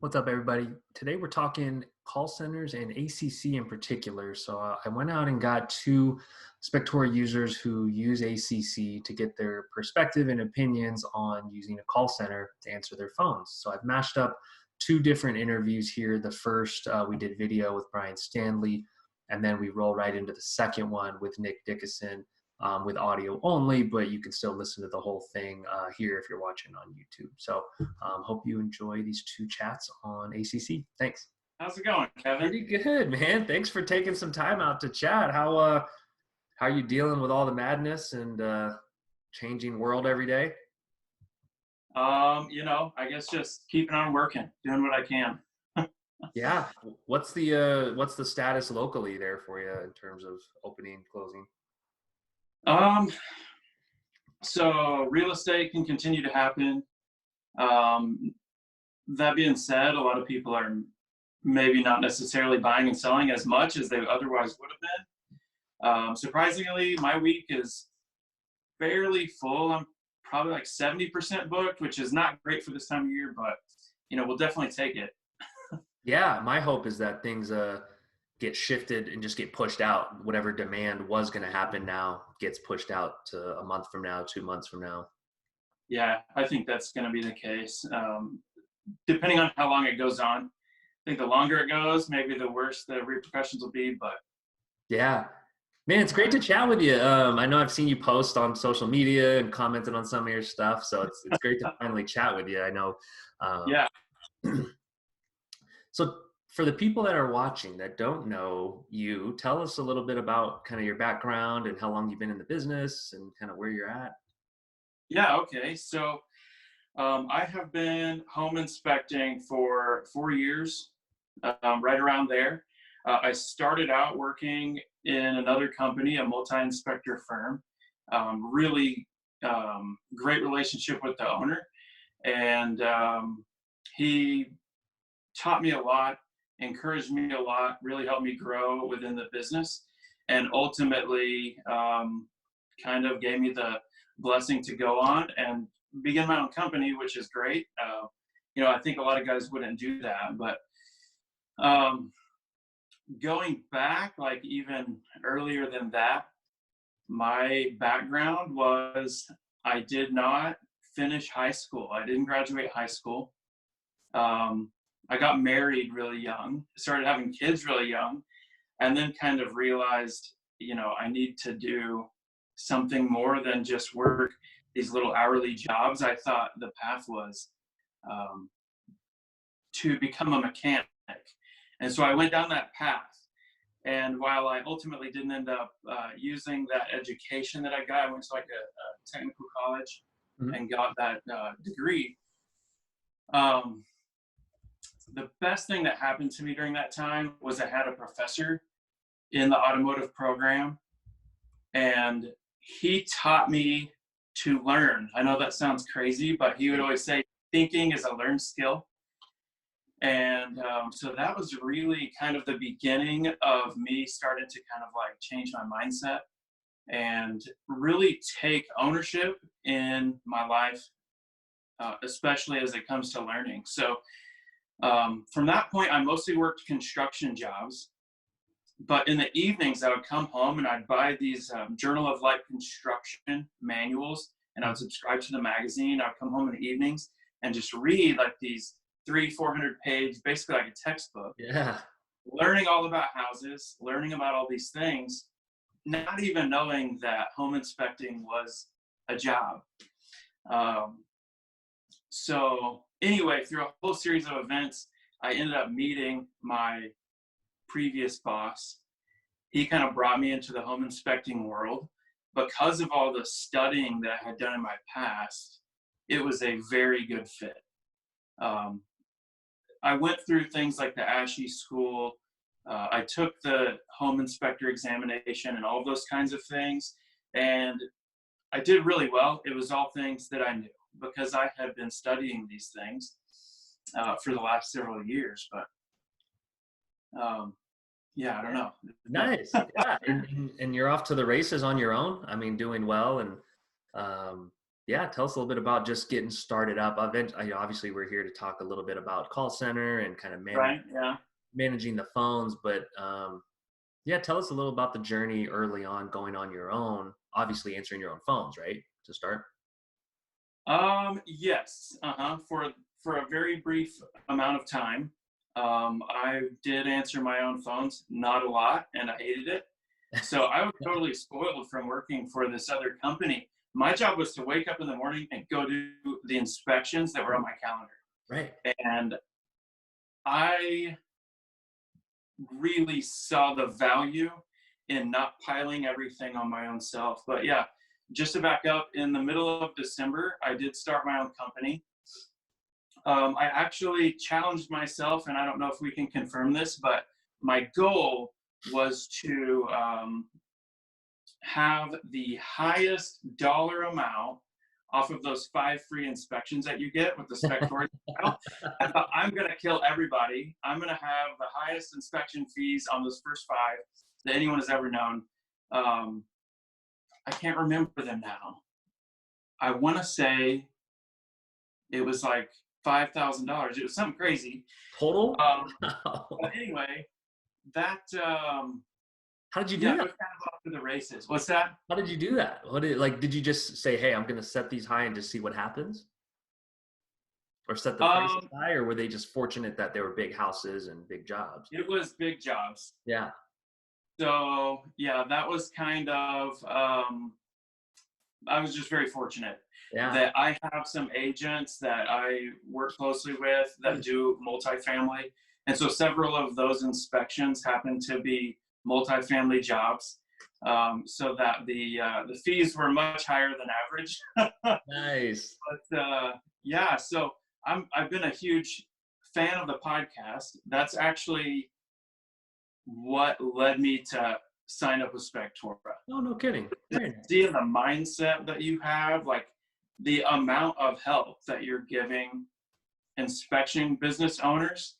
What's up, everybody? Today we're talking call centers and ACC in particular. So I went out and got two Spectora users who use ACC to get their perspective and opinions on using a call center to answer their phones. So I've mashed up two different interviews here. The first, we did video with Bryan Standley, and then we roll right into the second one with Dickerson with audio only, but you can still listen to the whole thing here if you're watching on YouTube. So hope you enjoy these two chats on ACC. Thanks. How's it going, Kevin? Pretty good, man. Thanks for taking some time out to chat. How are you dealing with all the madness and changing world every day? I guess just keeping on working, doing what I can. Yeah. What's the status locally there for you in terms of opening, closing? So real estate can continue to happen. That being said, a lot of people are maybe not necessarily buying and selling as much as they otherwise would have been. Surprisingly, my week is fairly full. I'm probably like 70% booked, which is not great for this time of year, but we'll definitely take it. Yeah, my hope is that things get shifted and just get pushed out. Whatever demand was going to happen now gets pushed out to a month from now, 2 months from now. Yeah, I think that's going to be the case. Depending on how long it goes on. I think the longer it goes, maybe the worse the repercussions will be. But yeah, man, it's great to chat with you. I know I've seen you post on social media and commented on some of your stuff, so it's great to finally chat with you. I know. Yeah. So for the people that are watching that don't know you, tell us a little bit about kind of your background and how long you've been in the business and kind of where you're at. Yeah. Okay. So I have been home inspecting for 4 years, right around there. I started out working in another company, a multi-inspector firm. Really great relationship with the owner, and he taught me a lot, encouraged me a lot, really helped me grow within the business, and ultimately kind of gave me the blessing to go on and begin my own company, which is great. I think a lot of guys wouldn't do that, but going back, like even earlier than that, my background was I did not finish high school. I didn't graduate high school. I got married really young, started having kids really young, and then kind of realized, I need to do something more than just work these little hourly jobs. I thought the path was to become a mechanic. And so I went down that path. And while I ultimately didn't end up using that education that I got, I went to like a technical college and got that degree. The best thing that happened to me during that time was I had a professor in the automotive program, and he taught me to learn. I know that sounds crazy, but he would always say, thinking is a learned skill. And so that was really kind of the beginning of me starting to kind of like change my mindset and really take ownership in my life, especially as it comes to learning. So from that point, I mostly worked construction jobs. But in the evenings, I would come home and I'd buy these Journal of Light construction manuals, and I would subscribe to the magazine. I'd come home in the evenings and just read like these 300-400 page, basically like a textbook. Yeah. Learning all about houses, learning about all these things, not even knowing that home inspecting was a job. So anyway, through a whole series of events, I ended up meeting my previous boss. He kind of brought me into the home inspecting world. Because of all the studying that I had done in my past, it was a very good fit. I went through things like the ASHI school. I took the home inspector examination and all those kinds of things. And I did really well. It was all things that I knew because I had been studying these things for the last several years. But yeah, I don't know. Nice. Yeah. And you're off to the races on your own. I mean, doing well and Yeah, tell us a little bit about just getting started up. Obviously, we're here to talk a little bit about call center and kind of Right? Yeah. managing the phones, but yeah, tell us a little about the journey early on going on your own. Obviously, answering your own phones, right? To start. Yes. For a very brief amount of time, I did answer my own phones, not a lot, and I hated it. So I was totally spoiled from working for this other company. My job was to wake up in the morning and go do the inspections that were on my calendar. Right. And I really saw the value in not piling everything on my own self. But yeah, just to back up, in the middle of December, I did start my own company. I actually challenged myself, and I don't know if we can confirm this, but my goal was to have the highest dollar amount off of those 5 free inspections that you get with the Spectora. I thought, I'm going to kill everybody. I'm going to have the highest inspection fees on those first 5 that anyone has ever known. I can't remember them now. I want to say it was like $5,000. It was something crazy. Total? But anyway, that How did you do yeah, it that? was kind of off to the races. What's that? How did you do that? Did you just say, "Hey, I'm going to set these high and just see what happens," or set the prices Um, high, or were they just fortunate that there were big houses and big jobs? it was big jobs. Yeah, So yeah, that was kind of I was just very fortunate yeah, that I have some agents that I work closely with that do multifamily. And so several of those inspections happen to be multifamily jobs. So that the fees were much higher than average. nice. But yeah, so I've been a huge fan of the podcast. That's actually what led me to sign up with Spectora. Oh, no kidding. Very nice. Seeing the mindset that you have, like the amount of help that you're giving inspection business owners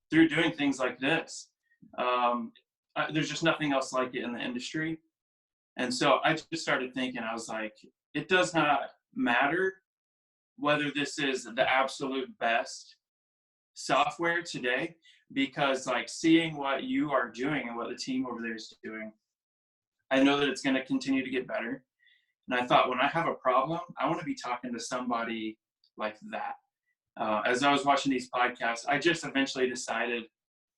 through doing things like this. There's just nothing else like it in the industry. And so I just started thinking, I was like, it does not matter whether this is the absolute best software today, because like seeing what you are doing and what the team over there is doing, I know that it's going to continue to get better. And I thought, when I have a problem, I want to be talking to somebody like that. As I was watching these podcasts, I just eventually decided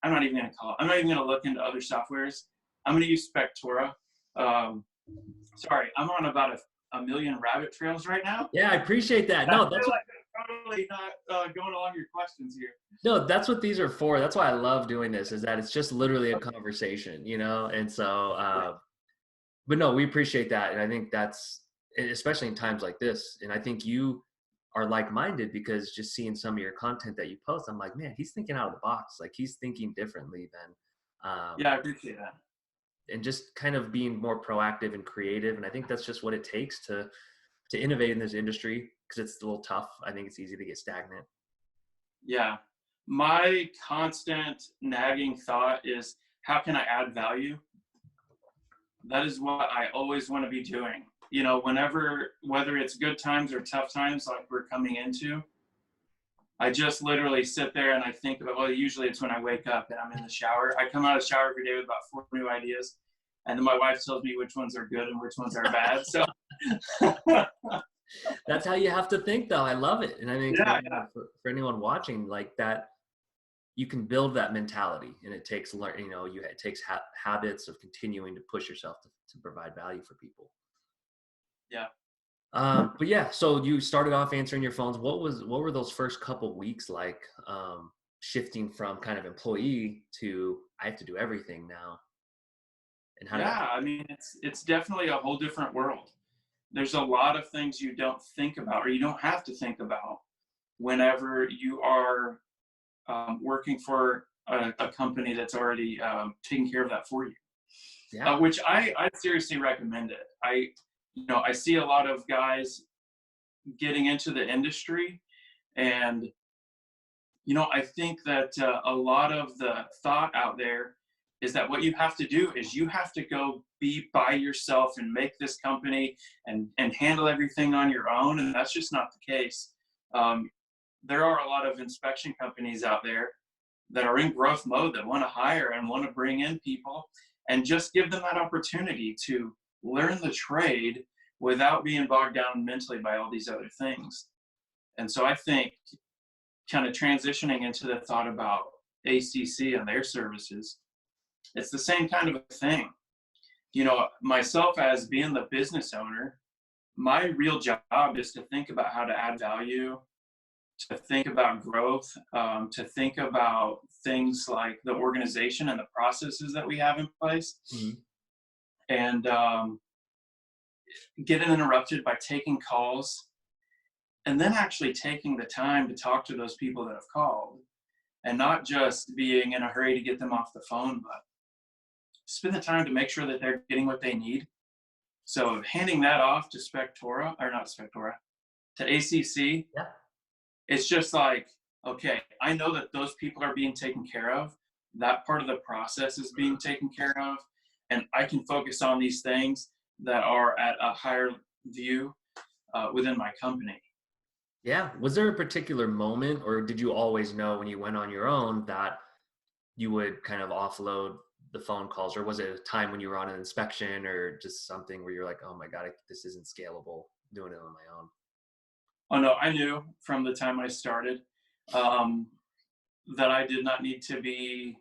I'm not even going to call it. I'm not even going to look into other softwares. I'm going to use Spectora. Sorry, I'm on about a million rabbit trails right now. Yeah, I appreciate that. I No, feel like I'm totally not going along your questions here. no, that's what these are for. That's why I love doing this. Is that it's just literally a conversation, And so, but no, we appreciate that, and I think that's especially in times like this. And I think you are like-minded, because just seeing some of your content that you post, I'm like, man, he's thinking out of the box. Like, he's thinking differently than, Yeah, I appreciate that. and just kind of being more proactive and creative. And I think that's just what it takes to innovate in this industry, because it's a little tough. I think it's easy to get stagnant. Yeah. My constant nagging thought is, how can I add value? That is what I always want to be doing. Whether it's good times or tough times like we're coming into, I just literally sit there and I think about, well, usually it's when I wake up and I'm in the shower. I come out of the shower every day with about 4 new ideas. And then my wife tells me which ones are good and which ones are bad. So That's how you have to think, though. I love it. And I think yeah, for anyone watching, like that, you can build that mentality, and it takes it takes habits of continuing to push yourself to provide value for people. yeah. But yeah, so you started off answering your phones. What were those first couple weeks like, shifting from kind of employee to I have to do everything now? And how did that? Yeah, I mean, it's definitely a whole different world. There's a lot of things you don't think about, or you don't have to think about, whenever you are working for a company that's already taking care of that for you. Yeah. Which I seriously recommend it. I see a lot of guys getting into the industry, and I think that a lot of the thought out there is that what you have to do is you have to go be by yourself and make this company and handle everything on your own. And that's just not the case. There are a lot of inspection companies out there that are in growth mode that want to hire and want to bring in people, and just give them that opportunity to learn the trade without being bogged down mentally by all these other things. And so I think kind of transitioning into the thought about ACC and their services, it's the same kind of a thing. You know, myself as being the business owner, my real job is to think about how to add value, to think about growth, to think about things like the organization and the processes that we have in place. Mhm. And getting interrupted by taking calls, and then actually taking the time to talk to those people that have called, and not just being in a hurry to get them off the phone, but spend the time to make sure that they're getting what they need. So handing that off to Spectora, or not Spectora, to ACC, Yeah. it's just like, okay, I know that those people are being taken care of. That part of the process is being taken care of. And I can focus on these things that are at a higher view within my company. Yeah. Was there a particular moment, or did you always know when you went on your own that you would kind of offload the phone calls, or was it a time when you were on an inspection or just something where you're like, oh my God, this isn't scalable, doing it on my own? Oh no, I knew from the time I started that I did not need to be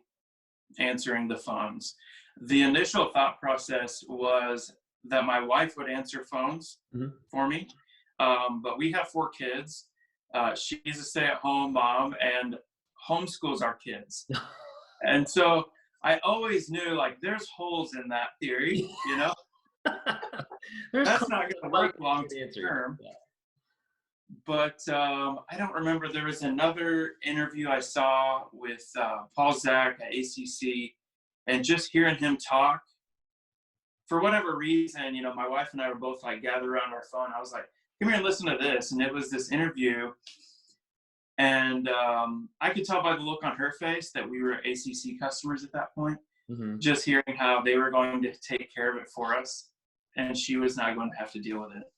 answering the phones. The initial thought process was that my wife would answer phones Mhm. for me, but we have 4 kids. She's a stay-at-home mom and homeschools our kids. And so I always knew, like, there's holes in that theory, you know? There's That's not content gonna like work long answer. term. Yeah. But I don't remember. There was another interview I saw with Paul Zach at ACC, and just hearing him talk, for whatever reason, you know, my wife and I were both like gathered around our phone. I was like, come here and listen to this. And it was this interview. And I could tell by the look on her face that we were ACC customers at that point, Mhm. just hearing how they were going to take care of it for us. And she was not going to have to deal with it.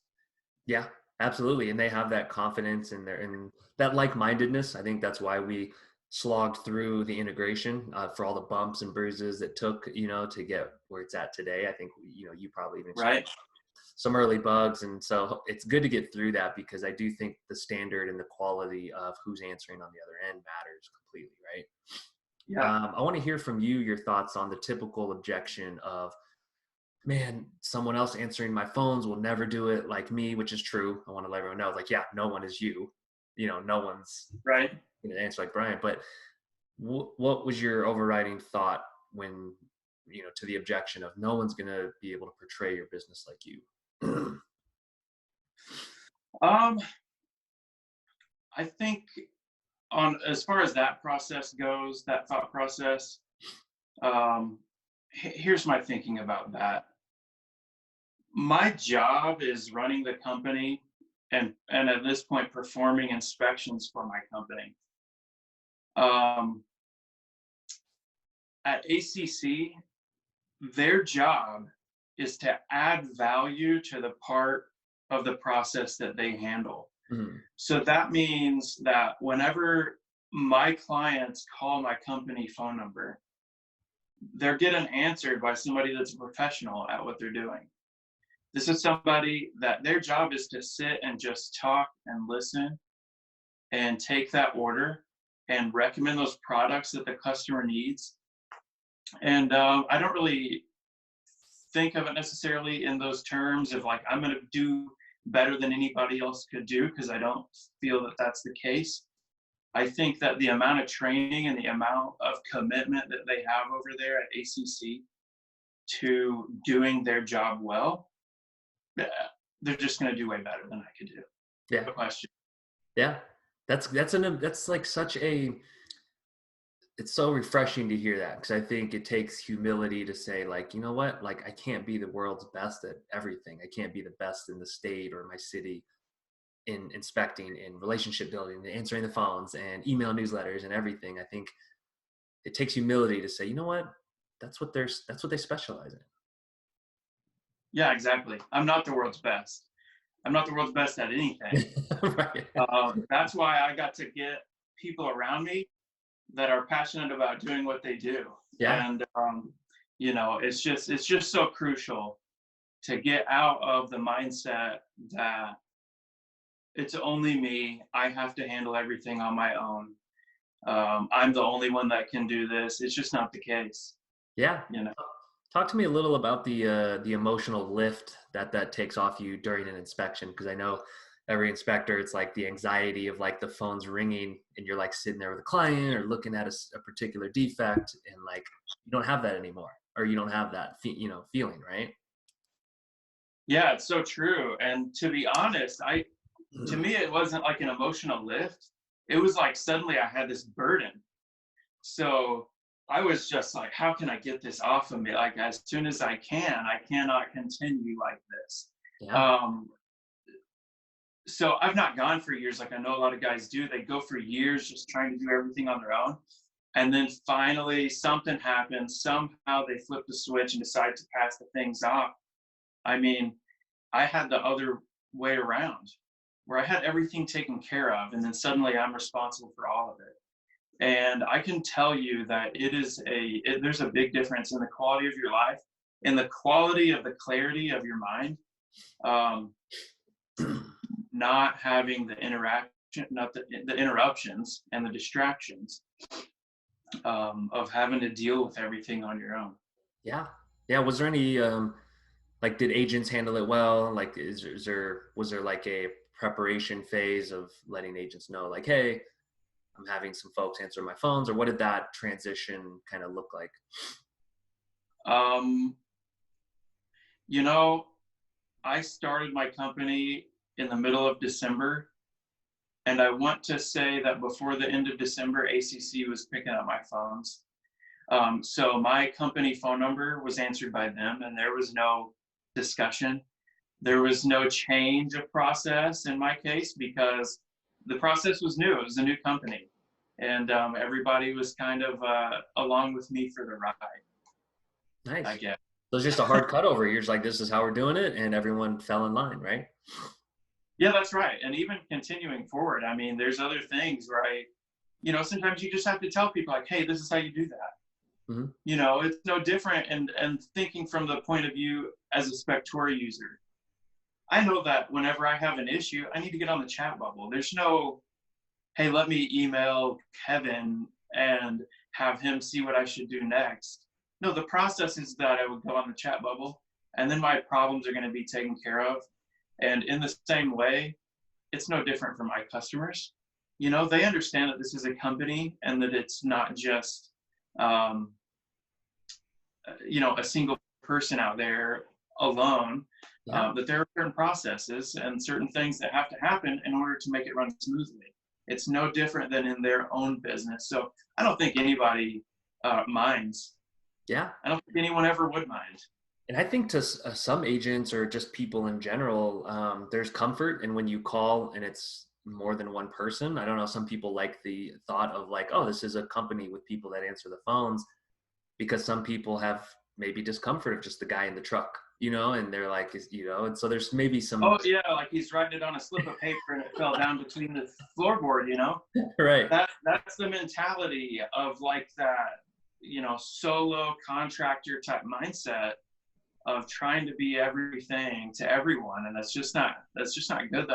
Yeah, absolutely. And they have that confidence and that like-mindedness. I think that's why we slogged through the integration for all the bumps and bruises it took, to get where it's at today. I think, you probably even Right. some early bugs. And so it's good to get through that, because I do think the standard and the quality of who's answering on the other end matters completely, right? Yeah. I want to hear from you, your thoughts on the typical objection of, man, someone else answering my phones will never do it like me, which is true. I want to let everyone know, like, yeah, no one is you. No one's Right. going to answer like Bryan. But what was your overriding thought when, to the objection of no one's going to be able to portray your business like you? Um, I think on as far as that process goes, that thought process, here's my thinking about that. My job is running the company and at this point performing inspections for my company. Um, at ACC, their job is to add value to the part of the process that they handle. Mhm. So that means that whenever my clients call my company phone number, they're getting answered by somebody that's a professional at what they're doing. This is somebody that their job is to sit and just talk and listen and take that order and recommend those products that the customer needs. And I don't really think of it necessarily in those terms of like, I'm going to do better than anybody else could do, because I don't feel that that's the case. I think that the amount of training and the amount of commitment that they have over there at ACC to doing their job well, they're just going to do way better than I could do. Yeah. No question. Yeah. That's like such it's so refreshing to hear that, because I think it takes humility to say, like, you know what, like, I can't be the world's best at everything. I can't be the best in the state or my city in inspecting, in relationship building, and answering the phones and email newsletters and everything. I think it takes humility to say, you know what, that's what they specialize in. Yeah, exactly. I'm not the world's best. I'm not the world's best at anything. Right. That's why I got to get people around me that are passionate about doing what they do. Yeah. And it's just so crucial to get out of the mindset that it's only me. I have to handle everything on my own. I'm the only one that can do this. It's just not the case, Yeah. you know. Talk to me a little about the emotional lift that takes off you during an inspection, because I know every inspector, it's like the anxiety of like the phone's ringing and you're like sitting there with a client or looking at a particular defect, and like you don't have that anymore, or you don't have that feeling, right? Yeah, it's so true. And to be honest, to me it wasn't like an emotional lift. It was like suddenly I had this burden. So I was just like, how can I get this off of me? Like as soon as I can. I cannot continue like this. Yeah. So I've not gone for years like I know a lot of guys do. They go for years just trying to do everything on their own. And then finally something happens. Somehow they flip the switch and decide to pass the things off. I mean, I had the other way around, where I had everything taken care of, and then suddenly I'm responsible for all of it. And I can tell you that there's a big difference in the quality of your life, in the quality of the clarity of your mind. Not having the interaction, not the interruptions and the distractions of having to deal with everything on your own. Yeah. Yeah. Was there any like, did agents handle it well? Like, was there like a preparation phase of letting agents know, like, hey, I'm having some folks answer my phones, or what did that transition kind of look like? I started my company in the middle of December, and I want to say that before the end of December, ACC was picking up my phones. So my company phone number was answered by them, and there was no discussion. There was no change of process in my case, because the process was new. It was a new company, and everybody was kind of along with me for the ride. Nice. I guess. So it's just a hard cutover. You're just like, this is how we're doing it, and everyone fell in line, right? Yeah, that's right. And even continuing forward, I mean, there's other things, right? Sometimes you just have to tell people like, hey, this is how you do that. Mm-hmm. It's no different. And thinking from the point of view as a Spectora user, I know that whenever I have an issue, I need to get on the chat bubble. There's no, hey, let me email Kevin and have him see what I should do next. No, the process is that I would go on the chat bubble, and then my problems are going to be taken care of. And in the same way, it's no different for my customers. They understand that this is a company and that it's not just, a single person out there alone. Yeah. That there are certain processes and certain things that have to happen in order to make it run smoothly. It's no different than in their own business. So I don't think anybody minds. Yeah. I don't think anyone ever would mind. And I think to some agents, or just people in general, there's comfort in when you call and it's more than one person. I don't know. Some people like the thought of like, oh, this is a company with people that answer the phones, because some people have maybe discomfort of just the guy in the truck, and they're like, and so there's maybe some. Oh yeah, like he's writing it on a slip of paper and it fell down between the floorboard, Right. That's the mentality of like that, solo contractor type mindset of trying to be everything to everyone, and that's just not good.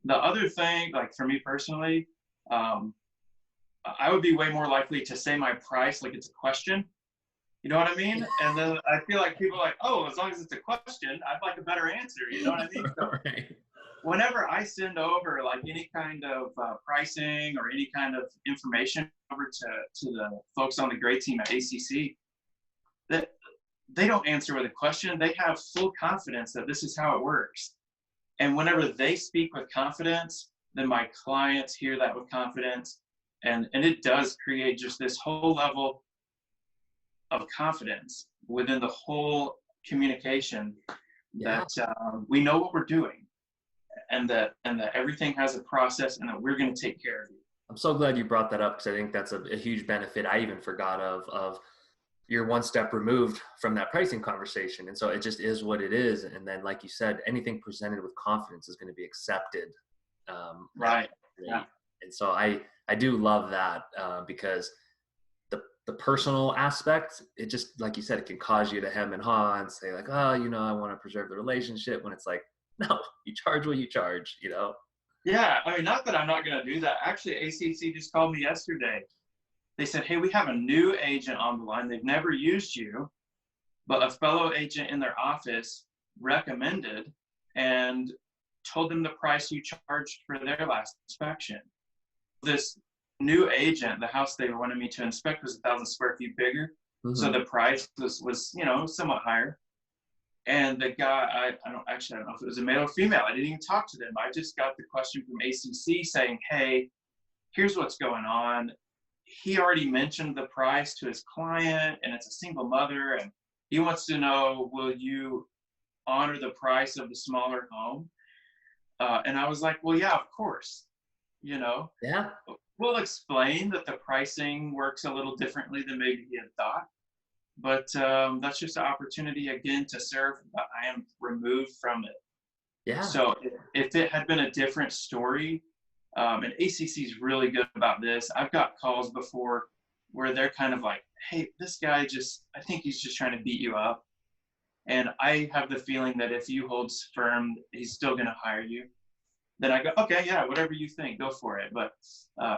The other thing, like for me personally, I would be way more likely to say my price like it's a question. You know what I mean? And then I feel like people are like, oh, as long as it's a question, I'd like a better answer. You know what I mean? So Right. whenever I send over like any kind of pricing or any kind of information over to the folks on the grade team at ACC, that they don't answer with a question. They have full confidence that this is how it works. And whenever they speak with confidence, then my clients hear that with confidence. And it does create just this whole level of confidence within the whole communication that we know what we're doing, and that everything has a process, and that we're going to take care of you. I'm so glad you brought that up, because I think that's a huge benefit I even forgot of, you're one step removed from that pricing conversation. And so it just is what it is. And then, like you said, anything presented with confidence is going to be accepted. Right. Yeah. And so I do love that because the personal aspect, it just, like you said, it can cause you to hem and haw and say like, oh, I want to preserve the relationship, when it's like, no, you charge what you charge, Yeah. I mean, not that I'm not going to do that. Actually, ACC just called me yesterday. They said, hey, we have a new agent on the line. They've never used you, but a fellow agent in their office recommended and told them the price you charged for their last inspection. This new agent, the house they wanted me to inspect was 1,000 square feet bigger. Mm-hmm. So the price was somewhat higher. And the guy, I don't know if it was a male or female. I didn't even talk to them. I just got the question from ACC saying, hey, here's what's going on. He already mentioned the price to his client, and it's a single mother, and he wants to know, will you honor the price of the smaller home? And I was like, well, yeah, of course. Yeah. We'll explain that the pricing works a little differently than maybe he had thought. But that's just an opportunity, again, to serve, but I am removed from it. Yeah. So if it had been a different story, and ACC is really good about this. I've got calls before where they're kind of like, hey, this guy I think he's just trying to beat you up. And I have the feeling that if you hold firm, he's still going to hire you. Then I go, okay, yeah, whatever you think, go for it. But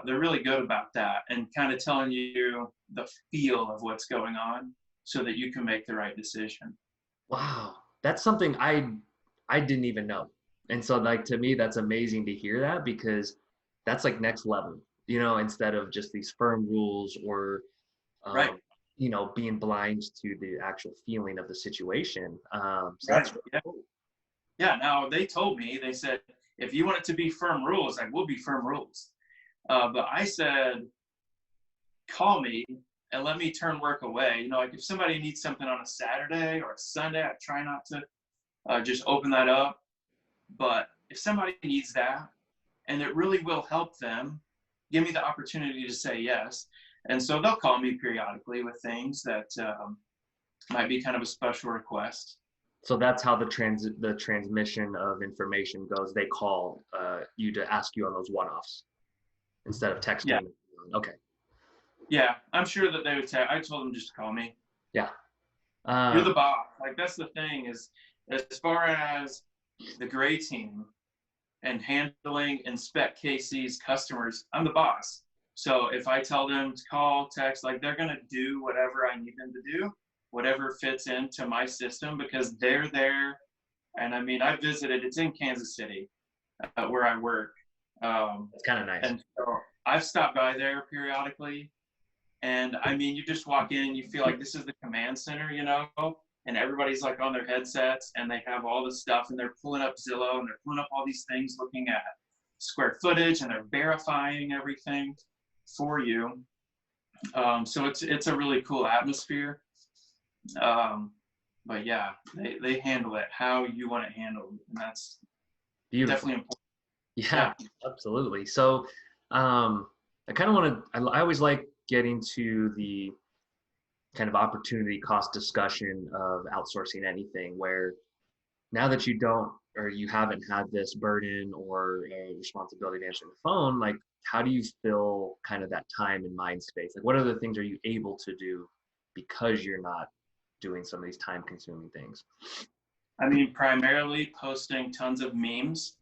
they're really good about that and kind of telling you the feel of what's going on so that you can make the right decision. Wow. That's something I didn't even know. And so, like, to me, that's amazing to hear that, because that's like next level, instead of just these firm rules or, right. Being blind to the actual feeling of the situation. So right. That's really cool. Yeah. Now they told me, they said, if you want it to be firm rules, like, we'll be firm rules. But I said, call me and let me turn work away. Like if somebody needs something on a Saturday or a Sunday, I try not to just open that up. But if somebody needs that and it really will help them, give me the opportunity to say yes. And so they'll call me periodically with things that might be kind of a special request. So that's how the transmission of information goes. They call you to ask you on those one-offs instead of texting. Yeah. Okay. Yeah, I'm sure that they would say, I told them just to call me. Yeah. You're the boss. Like, that's the thing, is as far as the gray team and handling InspectKC's customers, I'm the boss. So if I tell them to call, text, like, they're going to do whatever I need them to do, whatever fits into my system, because they're there. And I mean, I visited, it's in Kansas City where I work. It's kind of nice. And so I've stopped by there periodically. And I mean, you just walk in and you feel like this is the command center, and everybody's like on their headsets and they have all this stuff and they're pulling up Zillow and they're pulling up all these things, looking at square footage, and they're verifying everything for you. So it's a really cool atmosphere. But yeah, they handle it how you want it handled, and that's beautiful. Definitely important. Yeah, absolutely. So I kind of want to, I always like getting to the kind of opportunity cost discussion of outsourcing anything, where now that you don't, or you haven't had this burden or responsibility to answer the phone, like, how do you fill kind of that time and mind space? Like, what other things are you able to do because you're not doing some of these time consuming things? I mean, primarily posting tons of memes.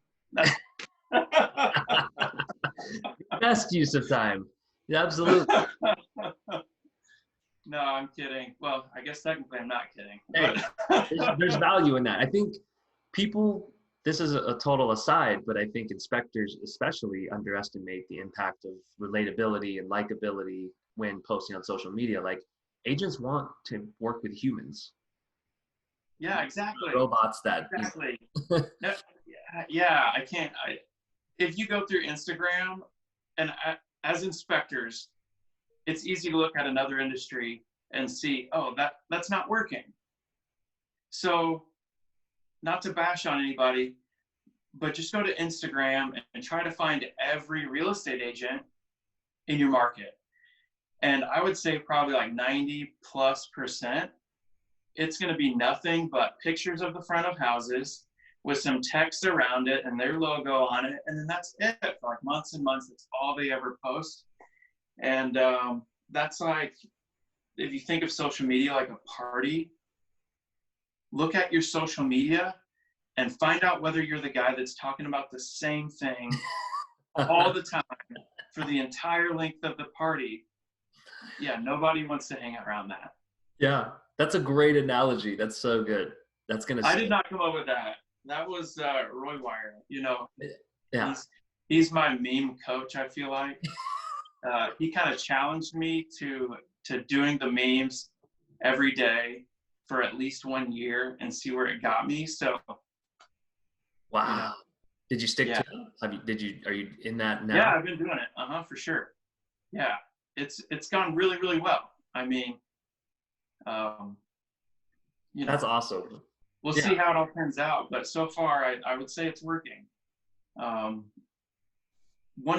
Best use of time. Yeah, absolutely. No, I'm kidding. Well, I guess technically I'm not kidding. Hey, there's value in that. I think people, this is a total aside, but I think inspectors especially underestimate the impact of relatability and likability when posting on social media. Like, agents want to work with humans. Yeah, exactly. Robots that. Exactly. No, yeah, I can't. If you go through Instagram, and as inspectors, it's easy to look at another industry and see, oh, that's not working. So, not to bash on anybody, but just go to Instagram and try to find every real estate agent in your market. And I would say probably like 90+%, it's going to be nothing but pictures of the front of houses with some text around it and their logo on it. And then that's it for like months and months. That's all they ever post. And that's like, if you think of social media like a party, look at your social media and find out whether you're the guy that's talking about the same thing all the time for the entire length of the party. Yeah, nobody wants to hang around that. Yeah, that's a great analogy. That's so good. That's gonna. I did not come up with that. That was Roy Wire. You know, Yeah. he's my meme coach. I feel like he kind of challenged me to doing the memes every day for at least 1 year and see where it got me. So, wow. You know, did you stick to it? Are you in that now? Yeah, I've been doing it. For sure. Yeah, it's gone really, really well. I mean, you know, that's awesome. We'll see how it all turns out, but so far I would say it's working. One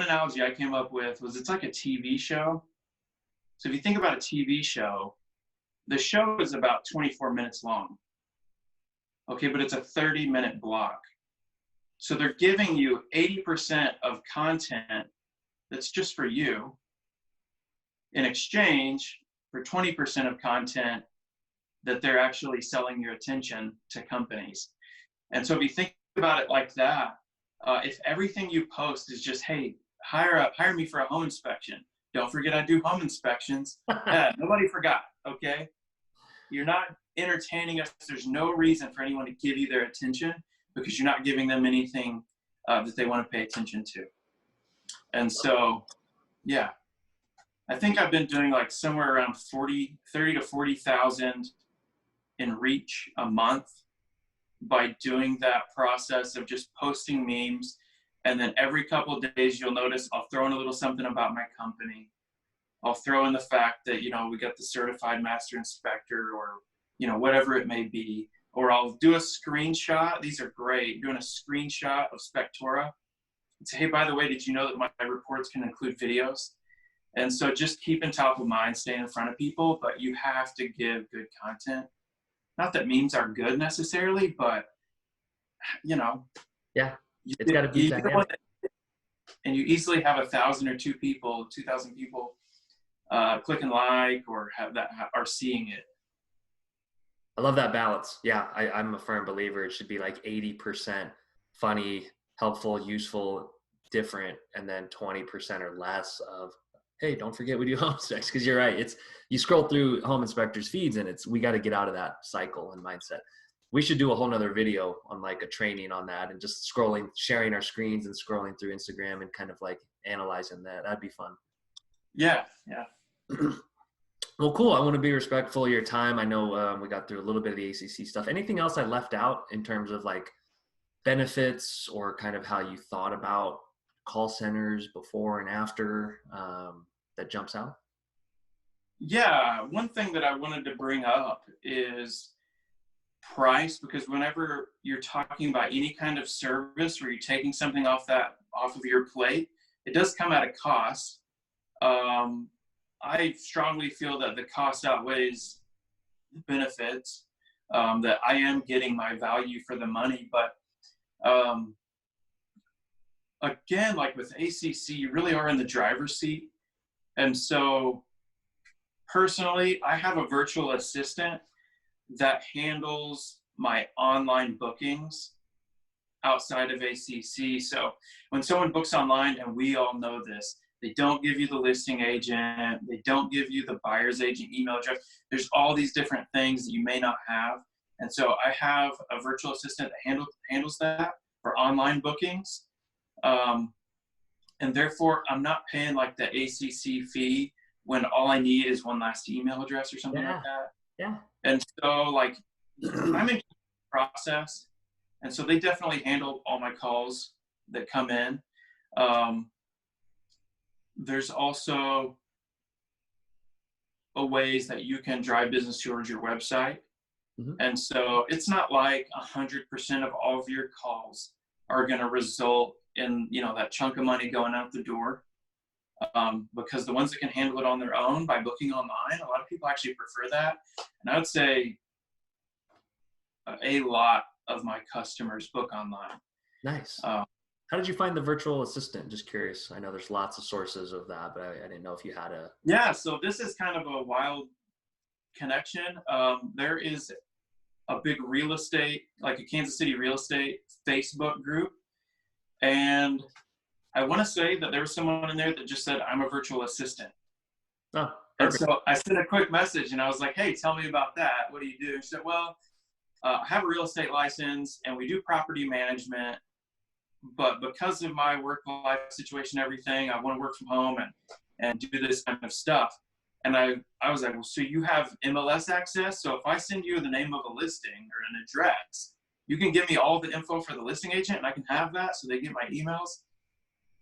analogy I came up with was it's like a TV show. So if you think about a TV show, the show is about 24 minutes long. Okay, but it's a 30-minute block. So they're giving you 80% of content that's just for you in exchange for 20% of content that they're actually selling your attention to companies. And so if you think about it like that, if everything you post is just, hey, hire me for a home inspection. Don't forget I do home inspections. Yeah, nobody forgot, okay? You're not entertaining us. There's no reason for anyone to give you their attention because you're not giving them anything that they want to pay attention to. And so, yeah, I think I've been doing like somewhere around 30 to 40,000 in reach a month by doing that process of just posting memes. And then every couple of days, you'll notice I'll throw in a little something about my company. I'll throw in the fact that, you know, we got the certified master inspector or, you know, whatever it may be. Or I'll do a screenshot. These are great. Doing a screenshot of Spectora and say, hey, by the way, did you know that my reports can include videos? And so just keeping top of mind, staying in front of people, but you have to give good content. Not that memes are good necessarily, but, you know. Yeah, it's got to be dynamic. And you easily have 1,000 or 2,000 people click and like or are seeing it. I love that balance. Yeah, I'm a firm believer. It should be like 80% funny, helpful, useful, different, and then 20% or less of, hey, don't forget we do home inspections. Because you're right. You scroll through home inspectors' feeds and we got to get out of that cycle and mindset. We should do a whole nother video on like a training on that and just sharing our screens and scrolling through Instagram and kind of like analyzing that. That'd be fun. Yeah. Well, cool. I want to be respectful of your time. I know we got through a little bit of the ACC stuff. Anything else I left out in terms of like benefits or kind of how you thought about call centers before and after that jumps out? Yeah. One thing that I wanted to bring up is price, because whenever you're talking about any kind of service where you're taking something off of your plate, it does come at a cost. I strongly feel that the cost outweighs the benefits, that I am getting my value for the money. But again, like with ACC, you really are in the driver's seat. And so personally, I have a virtual assistant that handles my online bookings outside of ACC. So when someone books online, and we all know this, they don't give you the listing agent, they don't give you the buyer's agent email address. There's all these different things that you may not have. And so I have a virtual assistant that handles that for online bookings. And therefore, I'm not paying like the ACC fee when all I need is one last email address or something like that. Yeah. And so like I'm in the process. And so they definitely handle all my calls that come in. There's also ways that you can drive business towards your website. Mm-hmm. And so it's not like 100% of all of your calls are going to result in, you know, that chunk of money going out the door. because the ones that can handle it on their own by booking online, a lot of people actually prefer that. And I would say a lot of my customers book online. Nice. How did you find the virtual assistant? Just curious. I know there's lots of sources of that, but I didn't know if you had a. Yeah, so this is kind of a wild connection. There is a big real estate, like a Kansas City real estate Facebook group. And I want to say that there was someone in there that just said, I'm a virtual assistant. Oh, and perfect. so I sent a quick message and I was like, hey, tell me about that. What do you do? And she said, well, I have a real estate license and we do property management, but because of my work life situation, everything, I want to work from home and do this kind of stuff. And I was like, well, so you have MLS access? So if I send you the name of a listing or an address, you can give me all the info for the listing agent and I can have that so they get my emails.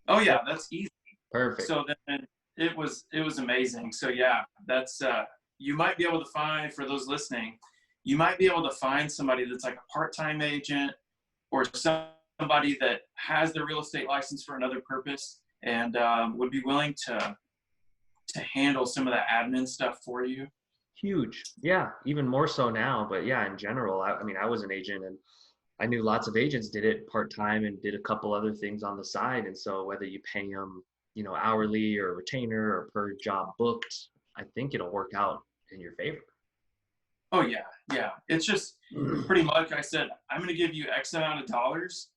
Oh yeah, that's easy. Perfect. So then it was amazing. So yeah, that's, you might be able to find, for those listening, you might be able to find somebody that's like a part-time agent or somebody that has their real estate license for another purpose and would be willing to handle some of the admin stuff for you. Huge. Yeah, even more so now. But yeah, in general, I mean, I was an agent and I knew lots of agents did it part-time and did a couple other things on the side. And so whether you pay them, hourly or retainer or per job booked, I think it'll work out in your favor. Oh yeah. Yeah. It's just pretty much, I said, I'm going to give you X amount of dollars.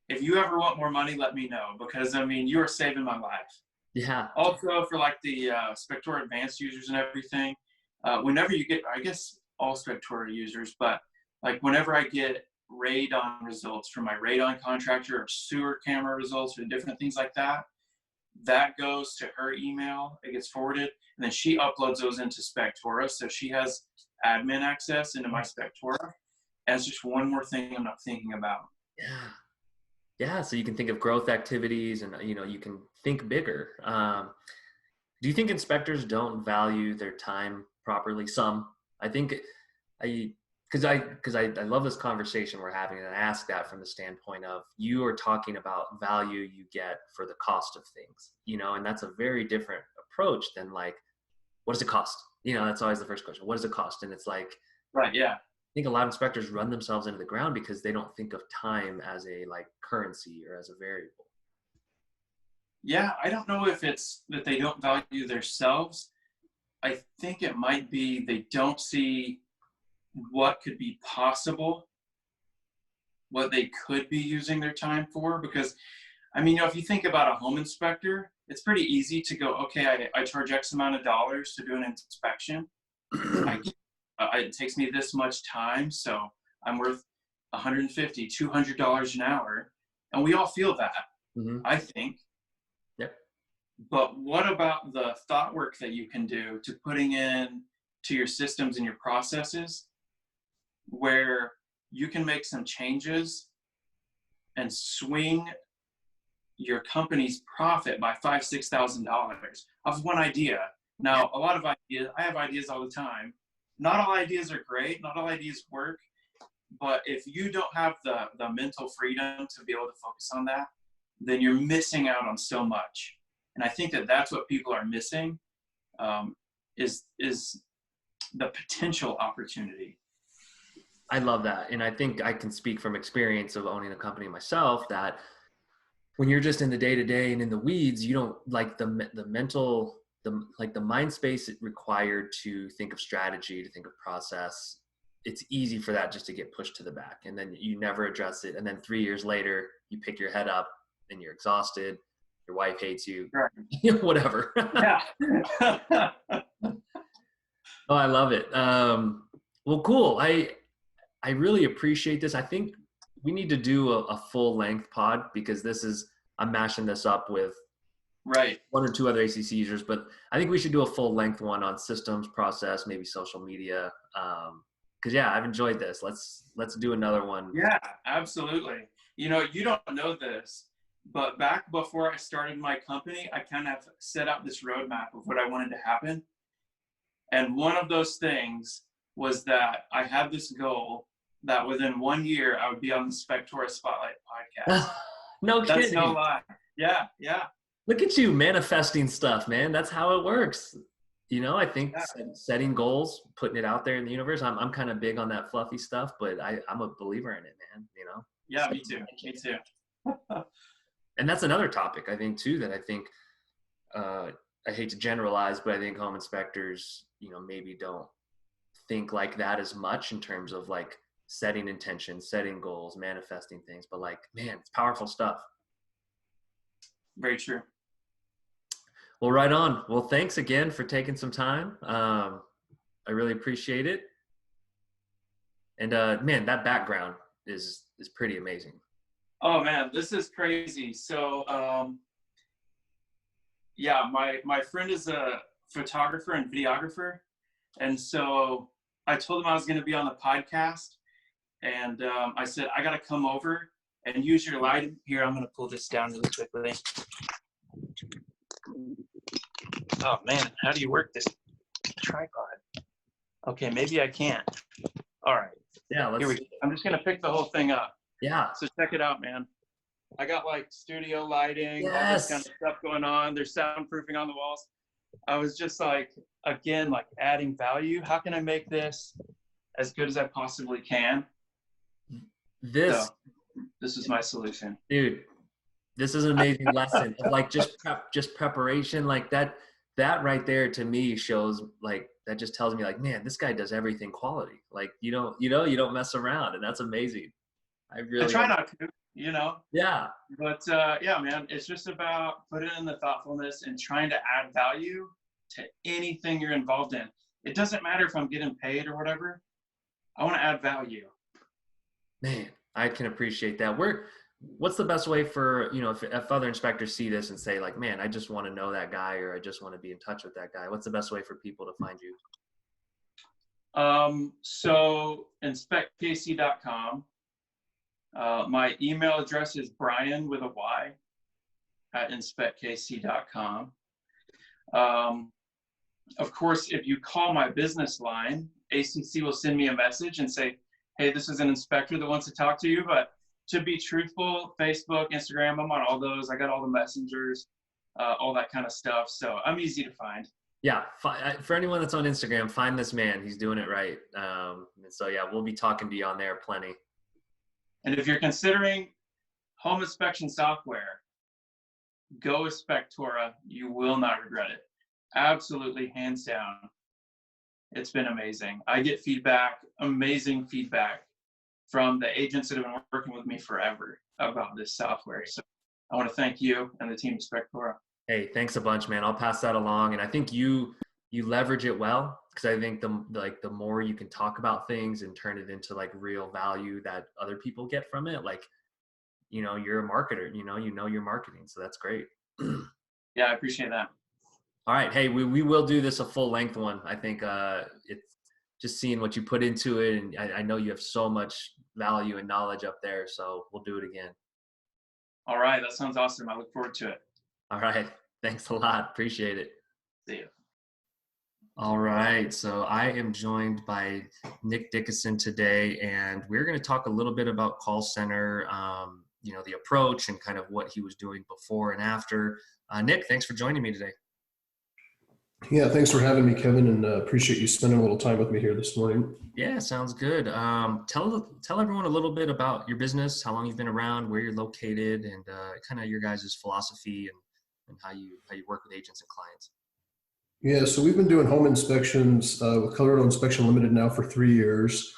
If you ever want more money, let me know, because I mean, you are saving my life. Yeah. Also for like the Spectora advanced users and everything, whenever you get, I guess all Spectora users, but like whenever I get radon results from my radon contractor or sewer camera results or different things like that, that goes to her email, it gets forwarded, and then she uploads those into Spectora. So she has admin access into my Spectora. And it's just one more thing I'm not thinking about. Yeah. Yeah, so you can think of growth activities and, you can think bigger. Do you think inspectors don't value their time properly? Some. I think, because I love this conversation we're having, and I ask that from the standpoint of you are talking about value you get for the cost of things, and that's a very different approach than like, what does it cost? That's always the first question. What does it cost? And it's like, right, yeah. I think a lot of inspectors run themselves into the ground because they don't think of time as a like currency or as a variable. Yeah, I don't know if it's that they don't value themselves. I think it might be they don't see what could be possible, what they could be using their time for. Because, I mean, if you think about a home inspector, it's pretty easy to go, okay, I charge X amount of dollars to do an inspection. It takes me this much time, so I'm worth $150, $200 an hour. And we all feel that, I think. Yep. But what about the thought work that you can do to putting in to your systems and your processes where you can make some changes and swing your company's profit by $5,000, $6,000 off one idea? Now, a lot of ideas, I have ideas all the time. Not all ideas are great, not all ideas work, but if you don't have the mental freedom to be able to focus on that, then you're missing out on so much. And I think that that's what people are missing, is the potential opportunity. I love that. And I think I can speak from experience of owning a company myself that when you're just in the day-to-day and in the weeds, you don't like the mental, the mind space required to think of strategy, to think of process. It's easy for that just to get pushed to the back, and then you never address it. And then 3 years later, you pick your head up and you're exhausted. Your wife hates you, right. Whatever. Yeah. Oh, I love it. Well, cool. I really appreciate this. I think we need to do a full length pod because I'm mashing this up with right. one or two other ACC users, but I think we should do a full length one on systems, process, maybe social media. Cause yeah, I've enjoyed this. Let's do another one. Yeah, absolutely. You don't know this, but back before I started my company, I kind of set out this roadmap of what I wanted to happen. And one of those things was that I had this goal that within 1 year, I would be on the Spectora Spotlight podcast. No kidding. That's no lie. Yeah, yeah. Look at you manifesting stuff, man. That's how it works. I think Yeah, setting goals, putting it out there in the universe. I'm kind of big on that fluffy stuff, but I'm a believer in it, man. yeah, me too. Me too. And that's another topic I think too that I think I hate to generalize, but I think home inspectors, maybe don't think like that as much in terms of like setting intentions, setting goals, manifesting things. But like, man, it's powerful stuff. Very true. Well, right on. Well, thanks again for taking some time. I really appreciate it. And man, that background is pretty amazing. Oh man, this is crazy. So yeah, my friend is a photographer and videographer, and so I told him I was going to be on the podcast, and I said I got to come over and use your lighting. Here, I'm going to pull this down really quickly. Oh man, how do you work this tripod? Okay, maybe I can't. All right. Yeah, Here we go. I'm just going to pick the whole thing up. Yeah. So check it out, man. I got like studio lighting, all Yes. this kind of stuff going on. There's soundproofing on the walls. I was just like, again, like adding value. How can I make this as good as I possibly can? This, So, this is my solution. dude, this is an amazing lesson of like just preparation. Like that right there to me shows like, that just tells me like, man, this guy does everything quality. Like, you don't mess around, and that's amazing. I try not to, Yeah. But yeah, man, it's just about putting in the thoughtfulness and trying to add value to anything you're involved in. It doesn't matter if I'm getting paid or whatever. I want to add value. Man, I can appreciate that. What's the best way for, if other inspectors see this and say like, man, I just want to know that guy, or I just want to be in touch with that guy. What's the best way for people to find you? So InspectKC.com. My email address is Bryan with a Y at InspectKC.com. Of course, if you call my business line, ACC will send me a message and say, hey, this is an inspector that wants to talk to you. But to be truthful, Facebook, Instagram, I'm on all those. I got all the messengers, all that kind of stuff. So I'm easy to find. Yeah. For anyone that's on Instagram, find this man. He's doing it right. And so, yeah, we'll be talking to you on there plenty. And if you're considering home inspection software, go with Spectora. You will not regret it. Absolutely, hands down. It's been amazing. I get feedback, amazing feedback from the agents that have been working with me forever about this software. So I want to thank you and the team at Spectora. Hey, thanks a bunch, man. I'll pass that along. And I think you leverage it well, because I think the more you can talk about things and turn it into like real value that other people get from it, like, you're a marketer, your marketing. So that's great. Yeah, I appreciate that. All right. Hey, we will do this a full length one. I think it's just seeing what you put into it. And I know you have so much value and knowledge up there. So we'll do it again. All right. That sounds awesome. I look forward to it. All right. Thanks a lot. Appreciate it. See you. All right. So I am joined by Nick Dickerson today, and we're going to talk a little bit about call center, the approach and kind of what he was doing before and after. Nick, thanks for joining me today. Yeah, thanks for having me, Kevin, and appreciate you spending a little time with me here this morning. Yeah, sounds good. Tell everyone a little bit about your business, how long you've been around, where you're located, and kind of your guys' philosophy and how you work with agents and clients. Yeah, so we've been doing home inspections with Colorado Inspection Limited now for 3 years.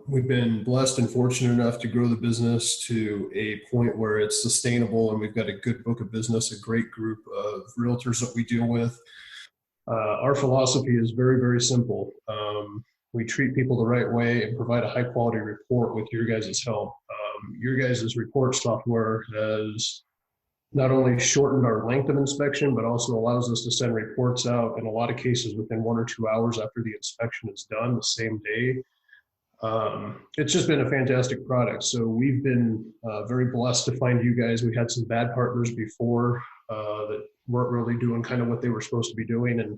We've been blessed and fortunate enough to grow the business to a point where it's sustainable, and we've got a good book of business, a great group of realtors that we deal with. Our philosophy is very, very simple. We treat people the right way and provide a high quality report with your guys' help. Your guys' report software has not only shortened our length of inspection, but also allows us to send reports out in a lot of cases within 1 or 2 hours after the inspection is done, the same day. It's just been a fantastic product. So we've been very blessed to find you guys. We had some bad partners before that weren't really doing kind of what they were supposed to be doing. And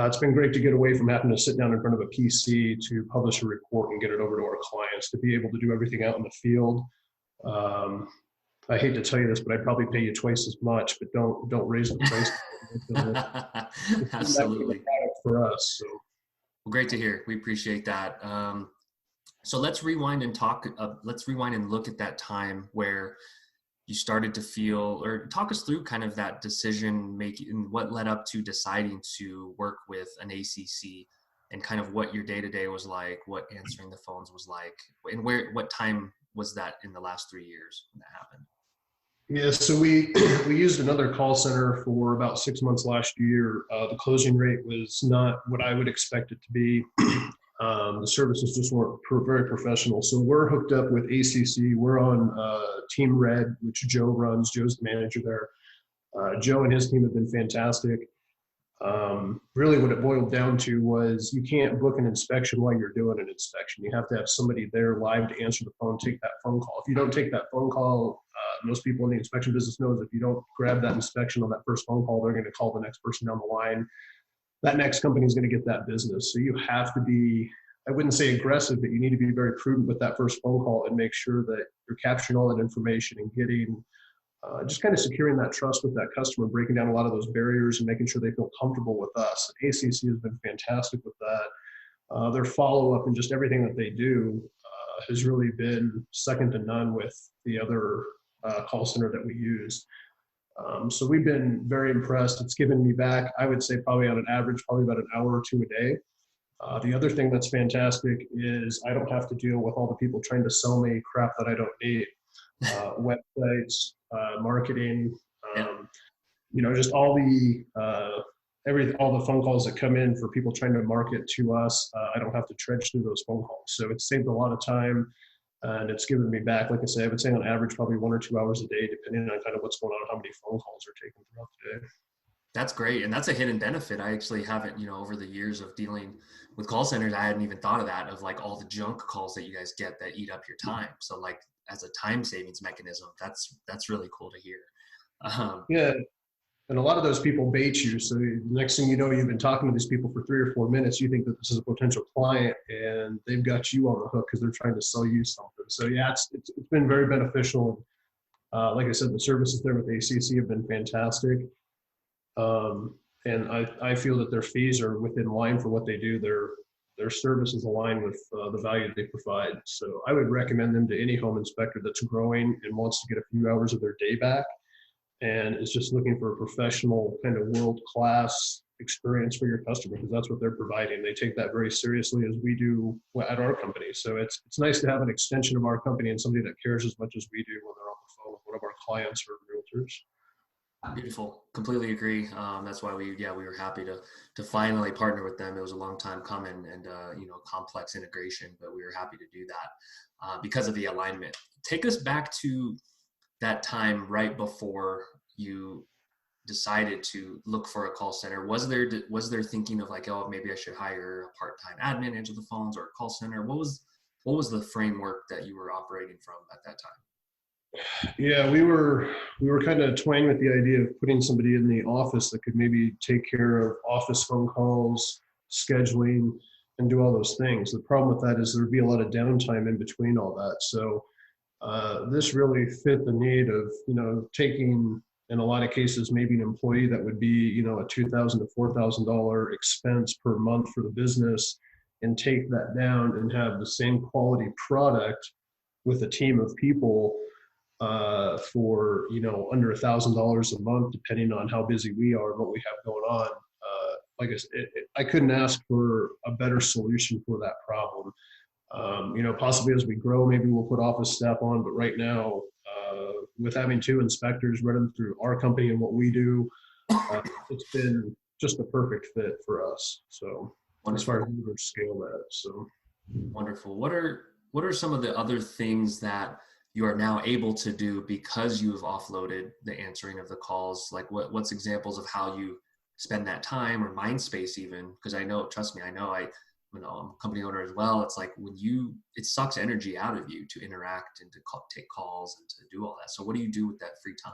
it's been great to get away from having to sit down in front of a PC to publish a report and get it over to our clients, to be able to do everything out in the field. I hate to tell you this, but I'd probably pay you twice as much, but don't raise the price. It's been that good of a Absolutely. product for us. So. Well, great to hear. We appreciate that. So let's rewind and talk. Let's rewind and look at that time where you started to feel, or talk us through kind of that decision making, what led up to deciding to work with an ACC, and kind of what your day to day was like, what answering the phones was like, and what time was that in the last 3 years when that happened? Yeah, so we used another call center for about 6 months last year. The closing rate was not what I would expect it to be. The services just weren't very professional. So we're hooked up with ACC. We're on Team Red, which Joe runs. Joe's the manager there. Joe and his team have been fantastic. Really what it boiled down to was you can't book an inspection while you're doing an inspection. You have to have somebody there live to answer the phone, take that phone call. If you don't take that phone call, most people in the inspection business knows if you don't grab that inspection on that first phone call, they're going to call the next person down the line. That next company is going to get that business. So you have to be, I wouldn't say aggressive, but you need to be very prudent with that first phone call and make sure that you're capturing all that information and getting just kind of securing that trust with that customer, breaking down a lot of those barriers and making sure they feel comfortable with us. And ACC has been fantastic with that. Their follow-up and just everything that they do has really been second to none with the other call center that we use. So we've been very impressed. It's given me back, I would say probably on an average, probably about an hour or two a day. The other thing that's fantastic is I don't have to deal with all the people trying to sell me crap that I don't need. Websites, marketing, just all the phone calls that come in for people trying to market to us. I don't have to trudge through those phone calls. So it's saved a lot of time. And it's given me back, like I say, I would say on average, probably 1 or 2 hours a day, depending on kind of what's going on, how many phone calls are taken throughout the day. That's great. And that's a hidden benefit. I actually haven't, over the years of dealing with call centers, I hadn't even thought of that, of like all the junk calls that you guys get that eat up your time. So like as a time savings mechanism, that's really cool to hear. Yeah. And a lot of those people bait you. So the next thing you know, you've been talking to these people for 3 or 4 minutes. You think that this is a potential client, and they've got you on the hook because they're trying to sell you something. So yeah, it's been very beneficial. Like I said, the services there with ACC have been fantastic. And I feel that their fees are within line for what they do. Their service is aligned with the value they provide. So I would recommend them to any home inspector that's growing and wants to get a few hours of their day back, and is just looking for a professional kind of world-class experience for your customer, because that's what they're providing. They take that very seriously, as we do at our company. So it's nice to have an extension of our company and somebody that cares as much as we do when they're on the phone with one of our clients or realtors. Beautiful. Completely agree. That's why we were happy to finally partner with them. It was a long time coming, and complex integration, but we were happy to do that because of the alignment. Take us back to that time right before you decided to look for a call center. Was there thinking of like, oh, maybe I should hire a part-time admin into the phones or a call center? What was the framework that you were operating from at that time? Yeah, we were kind of toying with the idea of putting somebody in the office that could maybe take care of office phone calls, scheduling, and do all those things. The problem with that is there'd be a lot of downtime in between all that. So this really fit the need of, taking, in a lot of cases, maybe an employee that would be, a $2,000 to $4,000 expense per month for the business, and take that down and have the same quality product with a team of people for, under $1,000 a month, depending on how busy we are and what we have going on. Like I said, I couldn't ask for a better solution for that problem. Possibly as we grow, maybe we'll put office staff on, but right now, with having 2 inspectors running through our company and what we do, it's been just a perfect fit for us. So wonderful. As far as we would scale that, so wonderful. What are some of the other things that you are now able to do because you have offloaded the answering of the calls? Like what's examples of how you spend that time or mind space even? Because trust me, I'm a company owner as well. It's like it sucks energy out of you to interact and to take calls and to do all that. So what do you do with that free time?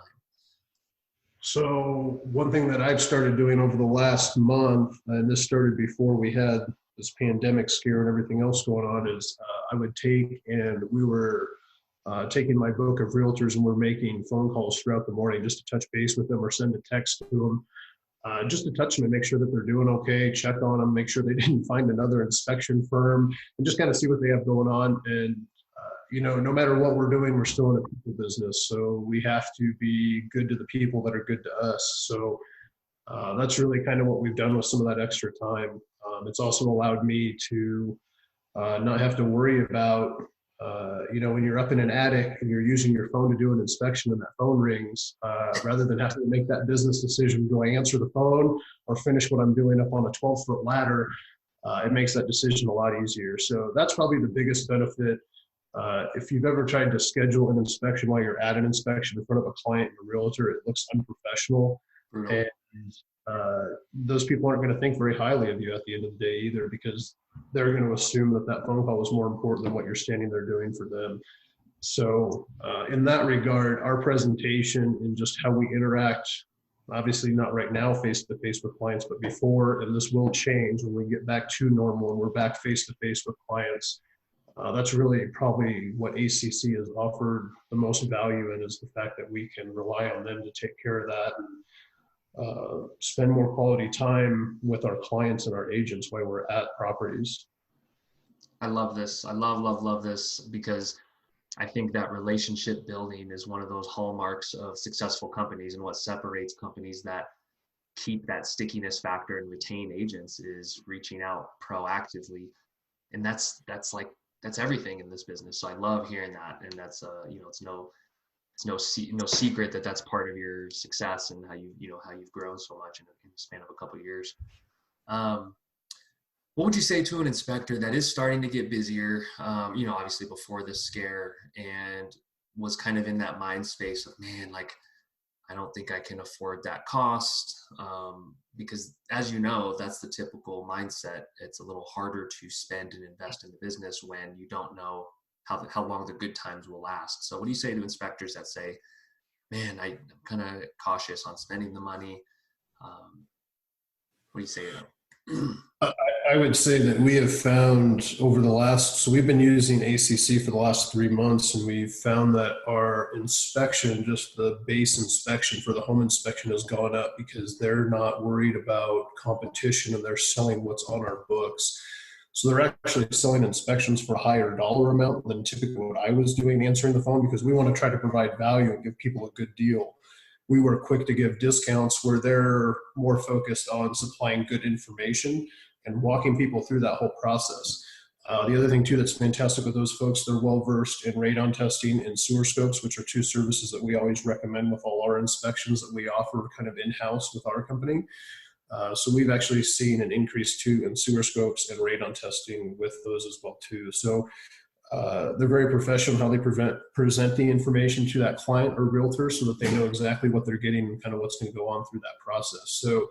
So one thing that I've started doing over the last month, and this started before we had this pandemic scare and everything else going on, is I would take, and we were taking my book of realtors and we're making phone calls throughout the morning just to touch base with them or send a text to them. Just to touch them and make sure that they're doing okay, check on them, make sure they didn't find another inspection firm, and just kind of see what they have going on. And, no matter what we're doing, we're still in a people business. So we have to be good to the people that are good to us. So that's really kind of what we've done with some of that extra time. It's also allowed me to not have to worry about, when you're up in an attic and you're using your phone to do an inspection and that phone rings, rather than having to make that business decision, do I answer the phone or finish what I'm doing up on a 12-foot ladder? It makes that decision a lot easier. So that's probably the biggest benefit. If you've ever tried to schedule an inspection while you're at an inspection in front of a client and a realtor, it looks unprofessional. Brutal. And those people aren't going to think very highly of you at the end of the day either, because they're going to assume that that phone call is more important than what you're standing there doing for them. So in that regard, our presentation and just how we interact, obviously not right now face-to-face with clients, but before, and this will change when we get back to normal and we're back face-to-face with clients. That's really probably what ACC has offered the most value in, is the fact that we can rely on them to take care of that and spend more quality time with our clients and our agents while we're at properties. I love this. I love this, because I think that relationship building is one of those hallmarks of successful companies, and what separates companies that keep that stickiness factor and retain agents is reaching out proactively. And that's everything in this business. So I love hearing that. And that's, it's no secret that that's part of your success and how you've grown so much in the span of a couple of years. What would you say to an inspector that is starting to get busier, obviously before this scare, and was kind of in that mind space of, man, like, I don't think I can afford that cost, because as you know, that's the typical mindset. It's a little harder to spend and invest in the business when you don't know how long the good times will last. So what do you say to inspectors that say, man, I'm kind of cautious on spending the money? What do you say to them? I would say that we have found over the last, so we've been using ACC for the last 3 months, and we've found that our inspection, just the base inspection for the home inspection, has gone up because they're not worried about competition and they're selling what's on our books. So they're actually selling inspections for a higher dollar amount than typically what I was doing answering the phone, because we want to try to provide value and give people a good deal. We were quick to give discounts where they're more focused on supplying good information and walking people through that whole process. The other thing too that's fantastic with those folks, they're well versed in radon testing and sewer scopes, which are two services that we always recommend with all our inspections that we offer kind of in-house with our company. So we've actually seen an increase too in sewer scopes and radon testing with those as well too. So they're very professional how they present the information to that client or realtor, so that they know exactly what they're getting and kind of what's going to go on through that process. So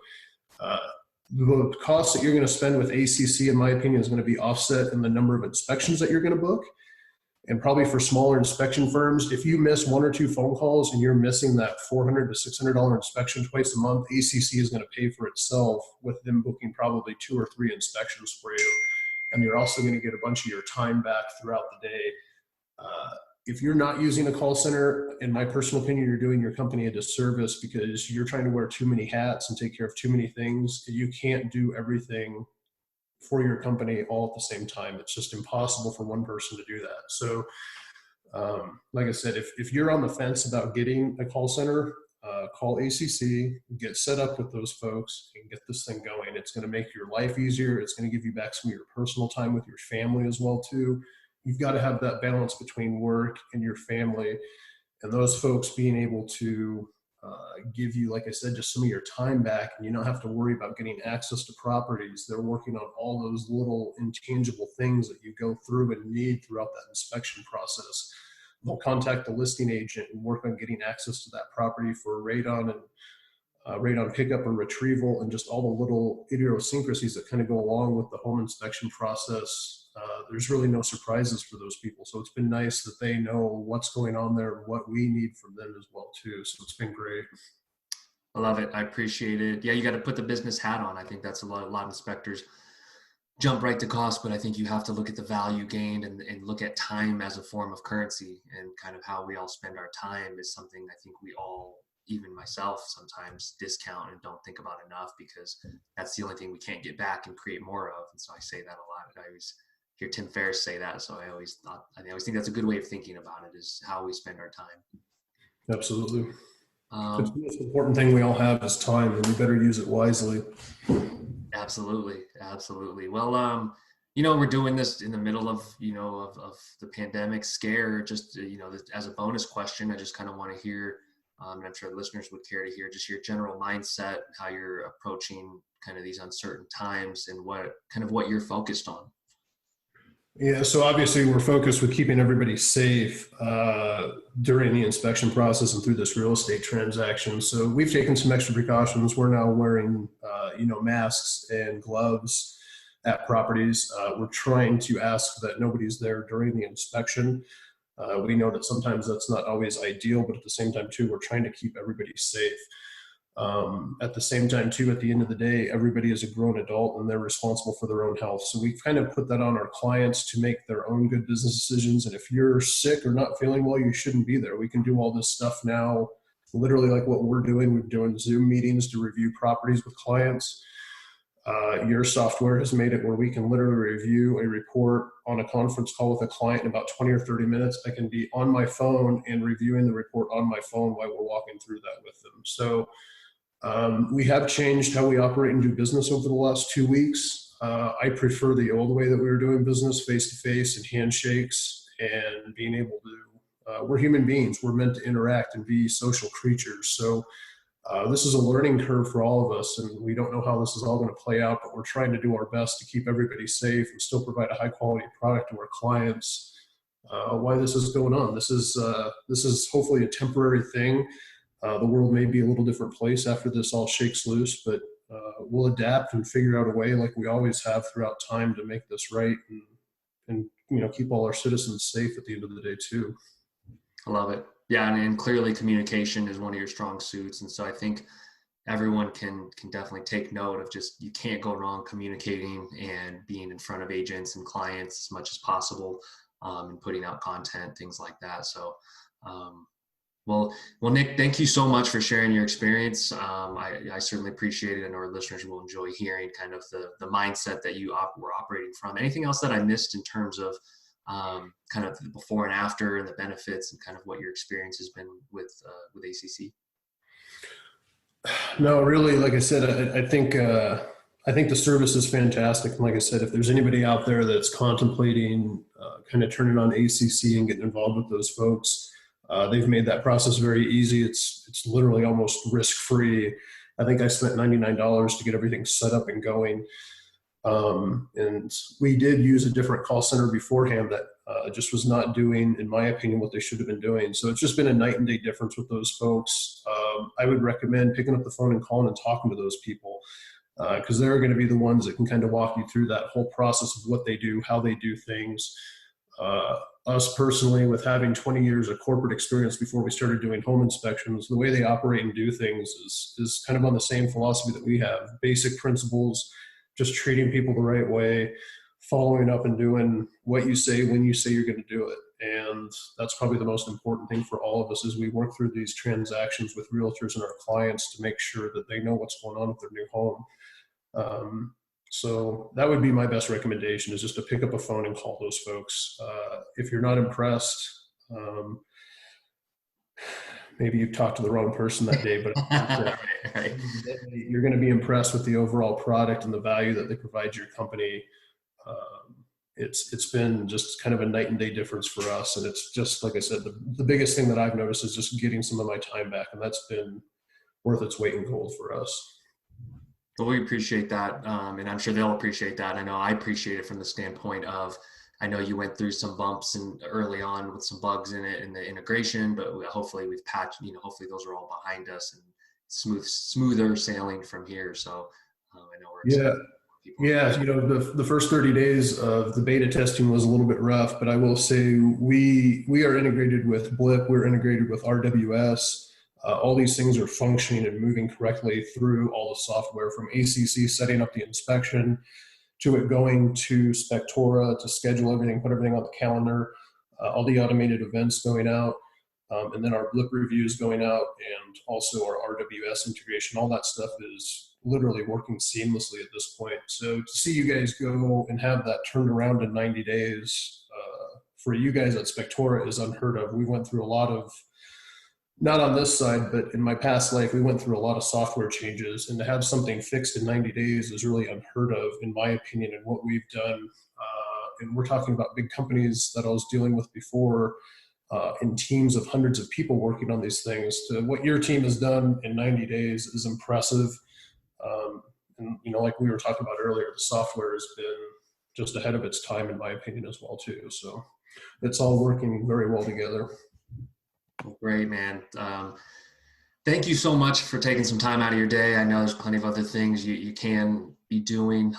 the cost that you're going to spend with ACC, in my opinion, is going to be offset in the number of inspections that you're going to book. And probably for smaller inspection firms, if you miss 1 or 2 phone calls and you're missing that $400 to $600 inspection twice a month, ACC is going to pay for itself with them booking probably 2 or 3 inspections for you. And you're also going to get a bunch of your time back throughout the day. If you're not using a call center, in my personal opinion, you're doing your company a disservice, because you're trying to wear too many hats and take care of too many things. You can't do everything for your company all at the same time. It's just impossible for one person to do that. So like I said, if you're on the fence about getting a call center, call ACC, get set up with those folks, and get this thing going. It's going to make your life easier. It's going to give you back some of your personal time with your family as well too. You've got to have that balance between work and your family, and those folks being able to give you, like I said, just some of your time back, and you don't have to worry about getting access to properties. They're working on all those little intangible things that you go through and need throughout that inspection process. They'll contact the listing agent and work on getting access to that property for radon and radon pickup or retrieval, and just all the little idiosyncrasies that kind of go along with the home inspection process. There's really no surprises for those people. So it's been nice that they know what's going on there, what we need from them as well too. So it's been great. I love it. I appreciate it. Yeah, you got to put the business hat on. I think that's a lot of inspectors jump right to cost, but I think you have to look at the value gained and look at time as a form of currency, and kind of how we all spend our time is something I think we all, even myself, sometimes discount and don't think about enough, because that's the only thing we can't get back and create more of. And so I say that a lot. I always hear Tim Ferriss say that. So I always think that's a good way of thinking about it, is how we spend our time. Absolutely. It's the most important thing we all have is time, and we better use it wisely. Absolutely. Absolutely. Well, we're doing this in the middle of, of the pandemic scare. Just, as a bonus question, I just kind of want to hear, and I'm sure the listeners would care to hear, just your general mindset, how you're approaching kind of these uncertain times, and what you're focused on. Yeah, so obviously we're focused with keeping everybody safe during the inspection process and through this real estate transaction. So we've taken some extra precautions. We're now wearing, masks and gloves at properties. We're trying to ask that nobody's there during the inspection. We know that sometimes that's not always ideal, but at the same time too, we're trying to keep everybody safe. At the same time too, at the end of the day, everybody is a grown adult and they're responsible for their own health. So we've kind of put that on our clients to make their own good business decisions. And if you're sick or not feeling well, you shouldn't be there. We can do all this stuff now, literally like what we're doing. We're doing Zoom meetings to review properties with clients. Your software has made it where we can literally review a report on a conference call with a client in about 20 or 30 minutes. I can be on my phone and reviewing the report on my phone while we're walking through that with them. So we have changed how we operate and do business over the last 2 weeks. I prefer the old way that we were doing business, face-to-face and handshakes, and being able to, we're human beings. We're meant to interact and be social creatures. So this is a learning curve for all of us, and we don't know how this is all going to play out, but we're trying to do our best to keep everybody safe and still provide a high-quality product to our clients. Why this is going on. This is hopefully a temporary thing. The world may be a little different place after this all shakes loose, but we'll adapt and figure out a way, like we always have throughout time, to make this right and keep all our citizens safe at the end of the day too. I love it. Yeah, and clearly communication is one of your strong suits, and so I think everyone can definitely take note of just, you can't go wrong communicating and being in front of agents and clients as much as possible, and putting out content, things like that. So. Well, Nick, thank you so much for sharing your experience. I certainly appreciate it, and our listeners will enjoy hearing kind of the mindset that you were operating from. Anything else that I missed in terms of kind of the before and after, and the benefits, and kind of what your experience has been with ACC? No, really, like I said, I think the service is fantastic. And like I said, if there's anybody out there that's contemplating kind of turning on ACC and getting involved with those folks, they've made that process very easy. It's literally almost risk-free. I think I spent $99 to get everything set up and going. And we did use a different call center beforehand that just was not doing, in my opinion, what they should have been doing. So it's just been a night and day difference with those folks. I would recommend picking up the phone and calling and talking to those people, because they're going to be the ones that can kind of walk you through that whole process of what they do, how they do things. Us personally, with having 20 years of corporate experience before we started doing home inspections, the way they operate and do things is kind of on the same philosophy that we have. Basic principles, just treating people the right way, following up and doing what you say when you say you're going to do it. And that's probably the most important thing for all of us as we work through these transactions with realtors and our clients, to make sure that they know what's going on with their new home. So that would be my best recommendation, is just to pick up a phone and call those folks. If you're not impressed, maybe you've talked to the wrong person that day, but right. You're going to be impressed with the overall product and the value that they provide your company. It's been just kind of a night and day difference for us. And it's just, like I said, the biggest thing that I've noticed is just getting some of my time back. And that's been worth its weight in gold for us. Well, we appreciate that, and I'm sure they'll appreciate that. I know I appreciate it from the standpoint of, I know you went through some bumps and early on with some bugs in it, in the integration, but hopefully we've patched, hopefully those are all behind us and smoother sailing from here. So I know we're excited. Yeah, the first 30 days of the beta testing was a little bit rough, but I will say we are integrated with Blip, we're integrated with RWS. All these things are functioning and moving correctly through all the software, from ACC setting up the inspection to it going to Spectora to schedule everything, put everything on the calendar, all the automated events going out, and then our blip reviews going out, and also our RWS integration. All that stuff is literally working seamlessly at this point. So to see you guys go and have that turned around in 90 days for you guys at Spectora is unheard of. We went through a lot of, not on this side, but in my past life, we went through a lot of software changes, and to have something fixed in 90 days is really unheard of, in my opinion, and what we've done. And we're talking about big companies that I was dealing with before, in teams of hundreds of people working on these things. To what your team has done in 90 days is impressive. And like we were talking about earlier, the software has been just ahead of its time, in my opinion, as well too. So it's all working very well together. Great, man. Thank you so much for taking some time out of your day. I know there's plenty of other things you can be doing,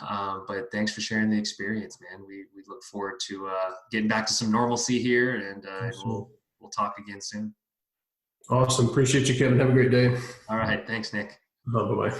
but thanks for sharing the experience, man. We look forward to getting back to some normalcy here, and we'll talk again soon. Awesome. Appreciate you, Kevin. Have a great day. All right. Thanks, Nick. Bye-bye.